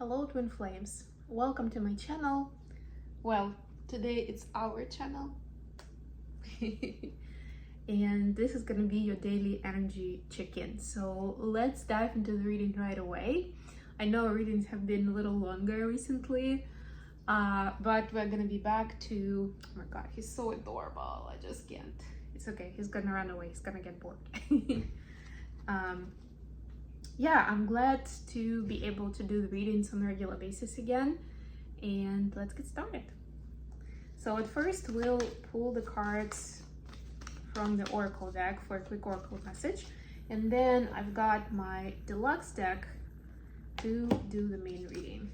Hello twin flames, welcome to my channel. Well, today it's our channel and this is gonna be your daily energy check-in. So let's dive into the reading right away. I know readings have been a little longer recently, but we're gonna be back to, oh my god, he's so adorable. I just can't. It's okay, he's gonna run away, he's gonna get bored. Yeah, I'm glad to be able to do the readings on a regular basis again, and let's get started. So at first we'll pull the cards from the oracle deck for a quick oracle message, and then I've got my deluxe deck to do the main reading.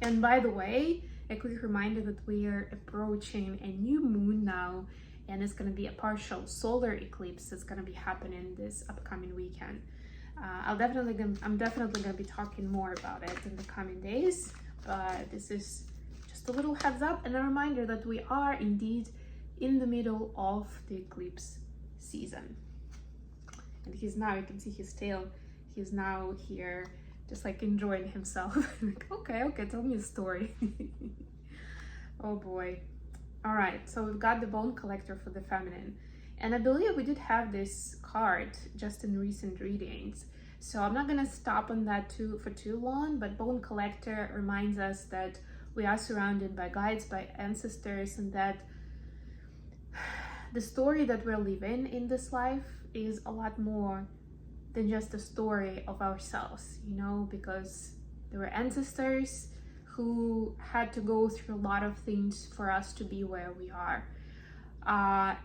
And by the way, a quick reminder that we are approaching a new moon now, and it's going to be a partial solar eclipse that's going to be happening this upcoming weekend. I'm definitely going to be talking more about it in the coming days, but this is just a little heads up and a reminder that we are indeed in the middle of the eclipse season. And he's now, you can see his tail, he's now here just like enjoying himself. Like, okay, tell me a story. Oh boy. All right, so we've got the Bone Collector for the feminine, and I believe we did have this card just in recent readings, so I'm not gonna stop on that for too long. But Bone Collector reminds us that we are surrounded by guides, by ancestors, and that the story that we're living in this life is a lot more than just a story of ourselves, you know, because there were ancestors who had to go through a lot of things for us to be where we are.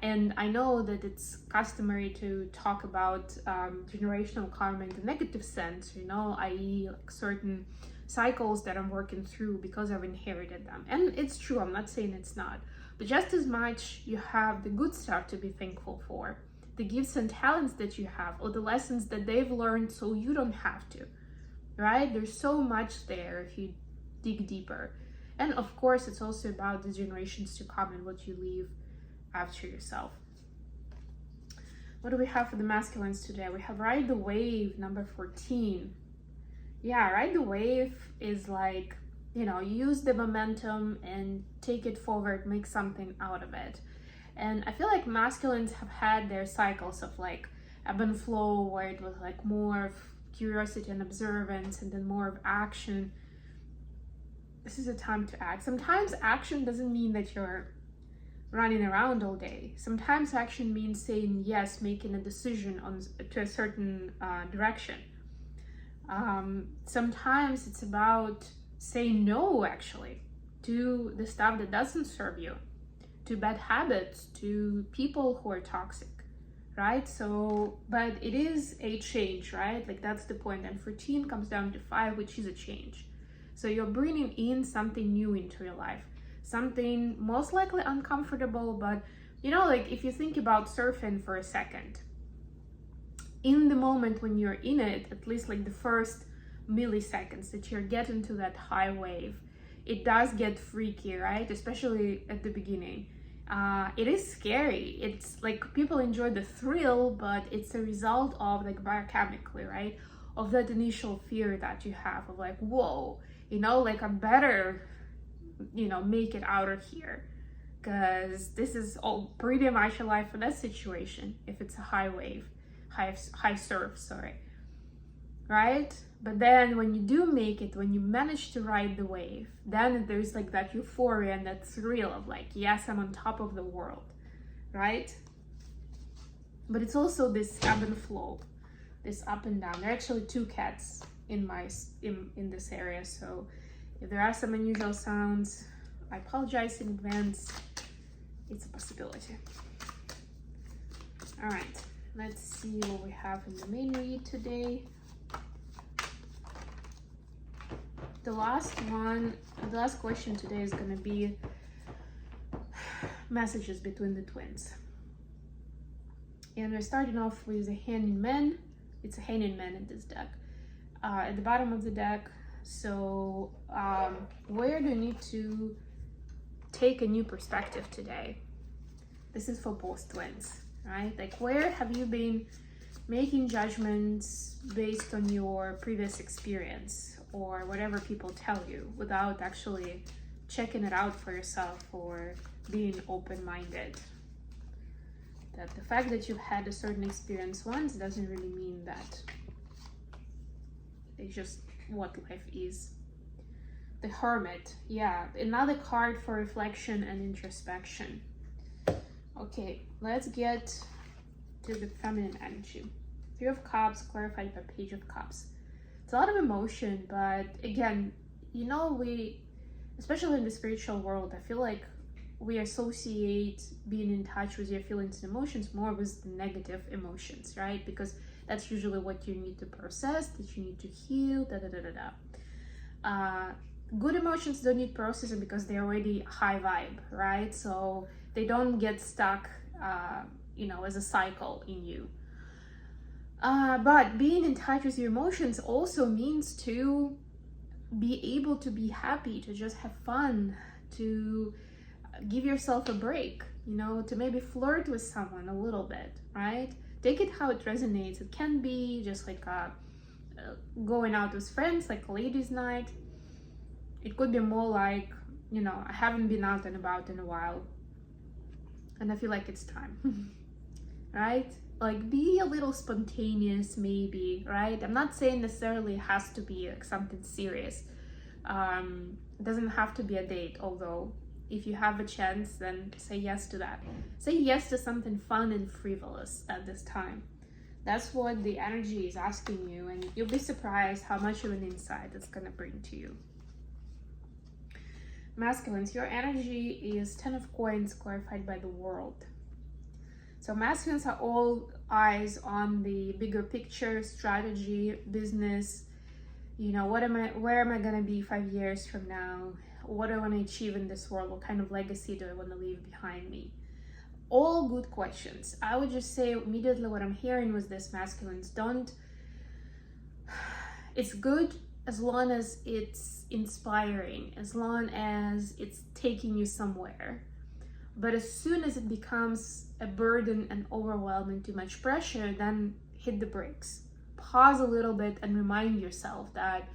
And I know that it's customary to talk about generational karma in the negative sense, you know, i.e. like certain cycles that I'm working through because I've inherited them. And it's true, I'm not saying it's not. But just as much you have the good stuff to be thankful for, the gifts and talents that you have, or the lessons that they've learned so you don't have to, right? There's so much there if you dig deeper. And of course, it's also about the generations to come and what you leave after yourself. What do we have for the masculines today? We have Ride the Wave, number 14. Yeah, Ride the Wave is like, you know, use the momentum and take it forward, make something out of it. And I feel like masculines have had their cycles of like ebb and flow, where it was like more of curiosity and observance and then more of action. This is a time to act. Sometimes action doesn't mean that you're running around all day. Sometimes action means saying yes, making a decision to a certain direction. Sometimes it's about saying no, actually, to the stuff that doesn't serve you, to bad habits, to people who are toxic, right? So, but it is a change, right? Like that's the point. And 14 comes down to 5, which is a change. So you're bringing in something new into your life, something most likely uncomfortable, but you know, like if you think about surfing for a second, in the moment when you're in it, at least like the first milliseconds that you're getting to that high wave, it does get freaky, right? Especially at the beginning. It is scary. It's like people enjoy the thrill, but it's a result of like biochemically, right? Of that initial fear that you have of like, whoa, you know, like I better, you know, make it out of here, because this is all pretty much a life or death situation if it's a high wave, high surf, sorry, right? But then when you do make it, when you manage to ride the wave, then there's like that euphoria and that thrill of like, yes, I'm on top of the world, right? But it's also this ebb and flow, this up and down. There are actually 2 cats in this area, so if there are some unusual sounds, I apologize in advance. It's a possibility. All right, let's see what we have in the main read today. The last question today is going to be messages between the twins. And we're starting off with a Hanging Man. It's a Hanging Man in this deck. At the bottom of the deck, so where do you need to take a new perspective today? This is for both twins, right? Like where have you been making judgments based on your previous experience or whatever people tell you without actually checking it out for yourself or being open-minded. That the fact that you've had a certain experience once doesn't really mean that it's just what life is. The Hermit, yeah, another card for reflection and introspection. Okay, let's get to the feminine energy. Three of Cups clarified by Page of Cups. It's a lot of emotion, but again, you know, we, especially in the spiritual world, I feel like we associate being in touch with your feelings and emotions more with the negative emotions, right? Because that's usually what you need to process, that you need to heal, good emotions don't need processing because they're already high vibe, right? So they don't get stuck, you know, as a cycle in you. But being in touch with your emotions also means to be able to be happy, to just have fun, to give yourself a break, you know, to maybe flirt with someone a little bit, right? Take it how it resonates. It can be just like going out with friends, like a ladies' night. It could be more like, you know, I haven't been out and about in a while and I feel like it's time, right? Like, be a little spontaneous maybe, right? I'm not saying necessarily it has to be like something serious. It doesn't have to be a date, although if you have a chance, then say yes to that. Say yes to something fun and frivolous at this time. That's what the energy is asking you, and you'll be surprised how much of an insight it's gonna bring to you. Masculines, your energy is 10 of Coins clarified by the World. So masculines are all eyes on the bigger picture, strategy, business. You know, where am I gonna be 5 years from now? What do I want to achieve in this world? What kind of legacy do I want to leave behind me? All good questions. I would just say immediately what I'm hearing was this, masculines, it's good as long as it's inspiring, as long as it's taking you somewhere. But as soon as it becomes a burden and overwhelming, too much pressure, then hit the brakes. Pause a little bit and remind yourself that,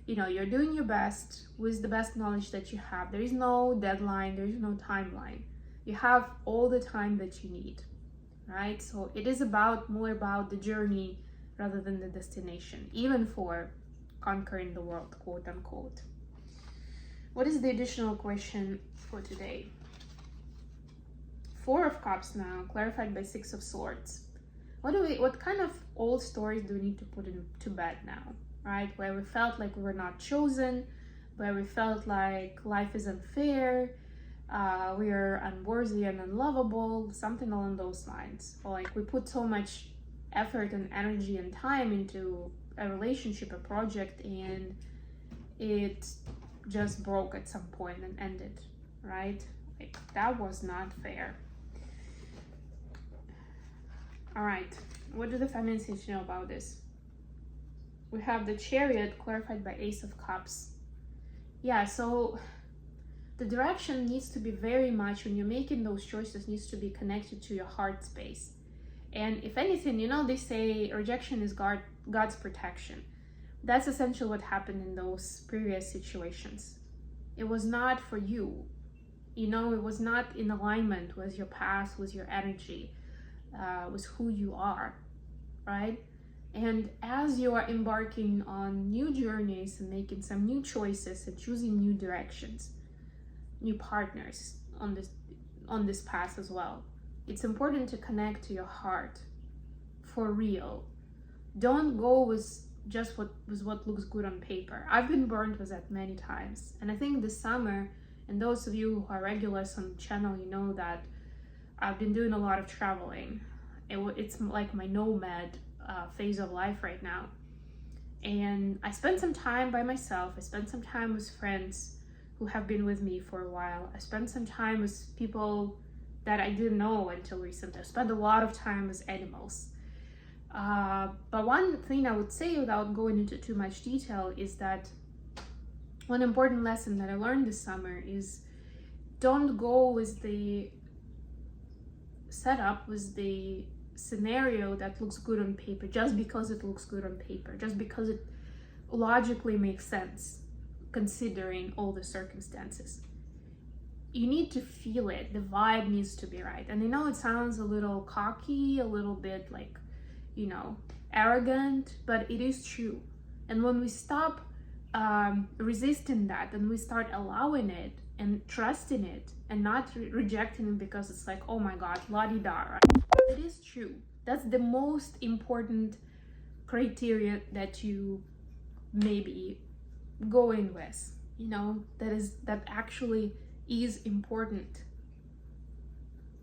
you know, you're doing your best with the best knowledge that you have. There is no deadline, there is no timeline. You have all the time that you need, right? So it is more about the journey rather than the destination, even for conquering the world, quote unquote. What is the additional question for today? Four of Cups now, clarified by Six of Swords. What kind of old stories do we need to put to bed now, right? Where we felt like we were not chosen, where we felt like life is unfair, we are unworthy and unlovable, something along those lines. Or like we put so much effort and energy and time into a relationship, a project, and it just broke at some point and ended, right? Like, that was not fair. All right, what do the feminines need to know about this? We have the Chariot clarified by Ace of Cups. Yeah, so the direction needs to be very much, when you're making those choices, needs to be connected to your heart space. And if anything, you know, they say rejection is God's protection. That's essentially what happened in those previous situations. It was not for you. You know, it was not in alignment with your past, with your energy, with who you are, right? And as you are embarking on new journeys and making some new choices and choosing new directions, new partners on this path as well, it's important to connect to your heart for real. Don't go with just what looks good on paper. I've been burned with that many times, and I think this summer, and those of you who are regulars on the channel, you know that I've been doing a lot of traveling. It's like my nomad phase of life right now, and I spent some time by myself. I spent some time with friends who have been with me for a while. I spent some time with people that I didn't know until recently. I spent a lot of time with animals. But one thing I would say, without going into too much detail, is that one important lesson that I learned this summer is don't go with the setup, with the scenario that looks good on paper just because it looks good on paper, just because it logically makes sense considering all the circumstances. You need to feel it. The vibe needs to be right. And I know it sounds a little cocky, a little bit like, arrogant, but it is true. And when we stop resisting that and we start allowing it and trusting it and not rejecting it because it's like, oh my God, la-di-da, right? It is true. That's the most important criteria that you maybe go in with, that actually is important.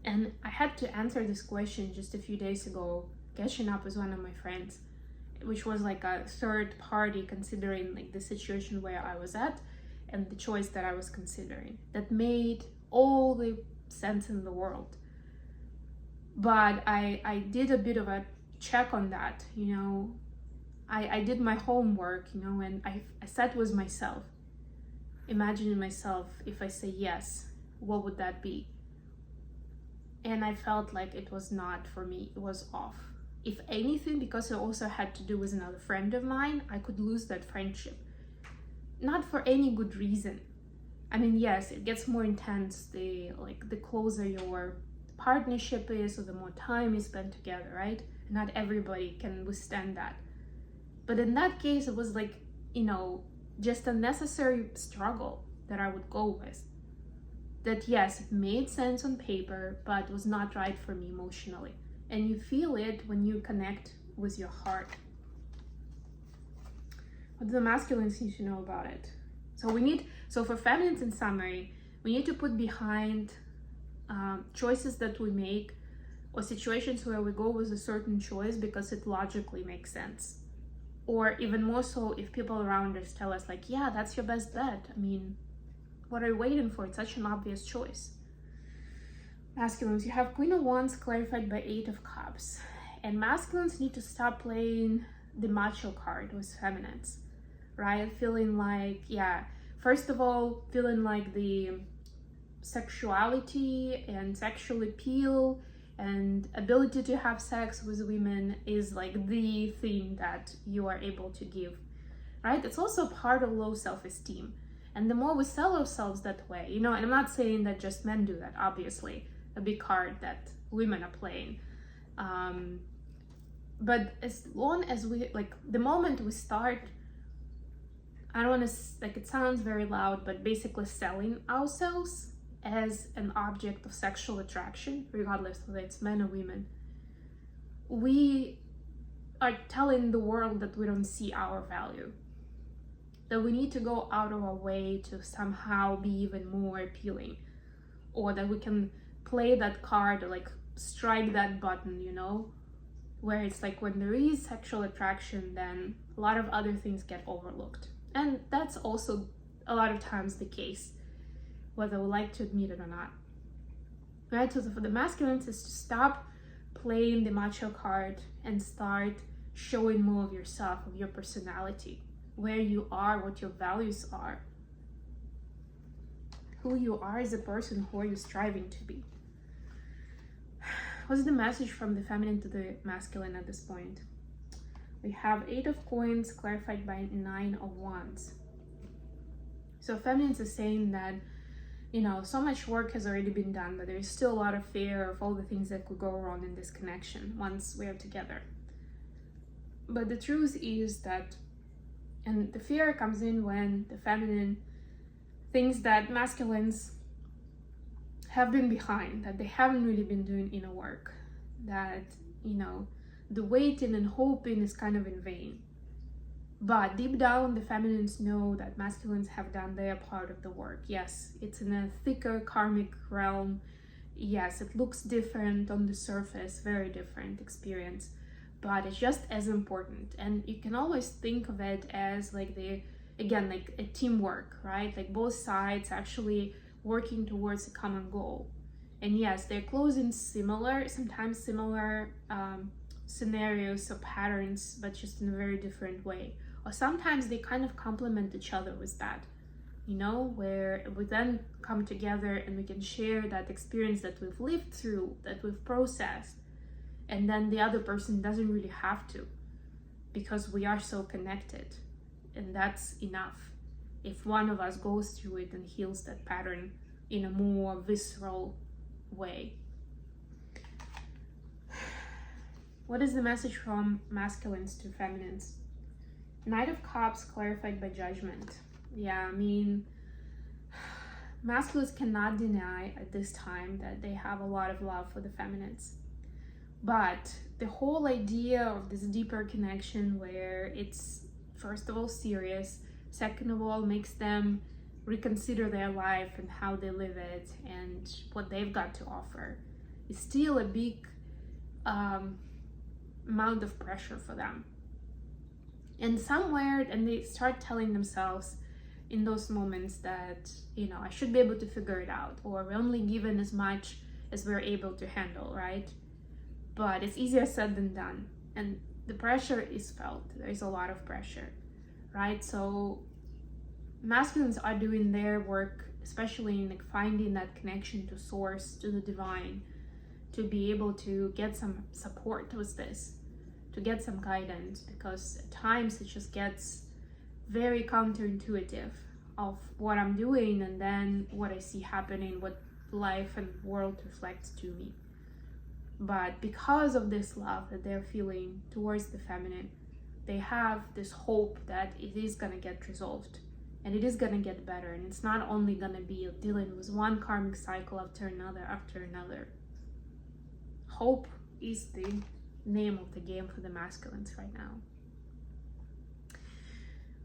And I had to answer this question just a few days ago, catching up with one of my friends, which was like a third party considering like the situation where I was at and the choice that I was considering. That made all the sense in the world. But I did a bit of a check on that, I did my homework, and I sat with myself, imagining myself, if I say yes, what would that be? And I felt like it was not for me, it was off. If anything, because it also had to do with another friend of mine, I could lose that friendship. Not for any good reason. I mean, yes, it gets more intense the closer your partnership is, or the more time you spend together, right? Not everybody can withstand that. But in that case, it was like, just a necessary struggle that I would go with. That yes, it made sense on paper, but was not right for me emotionally. And you feel it when you connect with your heart. What do the masculines need to know about it? So for feminines, in summary, we need to put behind choices that we make, or situations where we go with a certain choice because it logically makes sense. Or even more so, if people around us tell us like, yeah, that's your best bet. I mean, what are you waiting for? It's such an obvious choice. Masculines, you have Queen of Wands clarified by 8 of Cups. And masculines need to stop playing the macho card with feminines, right? Feeling like, first of all, feeling like the sexuality and sexual appeal and ability to have sex with women is like the thing that you are able to give, right? It's also part of low self-esteem. And the more we sell ourselves that way, and I'm not saying that just men do that, obviously, a big card that women are playing. But as long as we, the moment we start, I don't want to, it sounds very loud, but basically selling ourselves as an object of sexual attraction, regardless whether it's men or women, we are telling the world that we don't see our value, that we need to go out of our way to somehow be even more appealing, or that we can play that card or strike that button, where it's like when there is sexual attraction, then a lot of other things get overlooked. And that's also a lot of times the case, whether we like to admit it or not. Right? So for the masculines is to stop playing the macho card and start showing more of yourself, of your personality, where you are, what your values are, who you are as a person, who are you striving to be. What's the message from the feminine to the masculine at this point? We have 8 of Coins clarified by 9 of Wands. So feminines are saying that, so much work has already been done, but there's still a lot of fear of all the things that could go wrong in this connection once we are together. But the truth is that, and the fear comes in when the feminine thinks that masculines have been behind, that they haven't really been doing inner work, that, the waiting and hoping is kind of in vain. But deep down, the feminines know that masculines have done their part of the work. Yes, it's in a thicker karmic realm. Yes, it looks different on the surface, very different experience, but it's just as important. And you can always think of it as a teamwork, right? Both sides actually working towards a common goal. And yes, they're closing sometimes similar scenarios or patterns, but just in a very different way. Or sometimes they kind of complement each other with that, where we then come together and we can share that experience that we've lived through, that we've processed, and then the other person doesn't really have to, because we are so connected, and that's enough. If one of us goes through it and heals that pattern in a more visceral way. What is the message from masculines to feminines? Knight of Cups clarified by judgment. Yeah, I mean, masculines cannot deny at this time that they have a lot of love for the feminines. But the whole idea of this deeper connection where it's, first of all, serious, second of all, makes them reconsider their life and how they live it and what they've got to offer, is still a big amount of pressure for them. And somewhere, and they start telling themselves in those moments that, you know, I should be able to figure it out, or we're only given as much as we're able to handle, right? But it's easier said than done, and the pressure is felt. There's a lot of pressure, right? So masculines are doing their work, especially in like finding that connection to source, to the divine, to be able to get some support with this, to get some guidance, because at times it just gets very counterintuitive of what I'm doing and then what I see happening, what life and world reflects to me. But because of this love that they're feeling towards the feminine, they have this hope that it is gonna get resolved and it is gonna get better, and it's not only gonna be dealing with one karmic cycle after another. Hope is the name of the game for the masculines right now.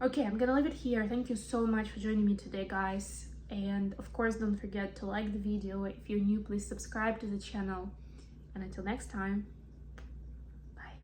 Okay, I'm gonna leave it here. Thank you so much for joining me today, guys. And of course, don't forget to like the video. If you're new, please subscribe to the channel. And until next time.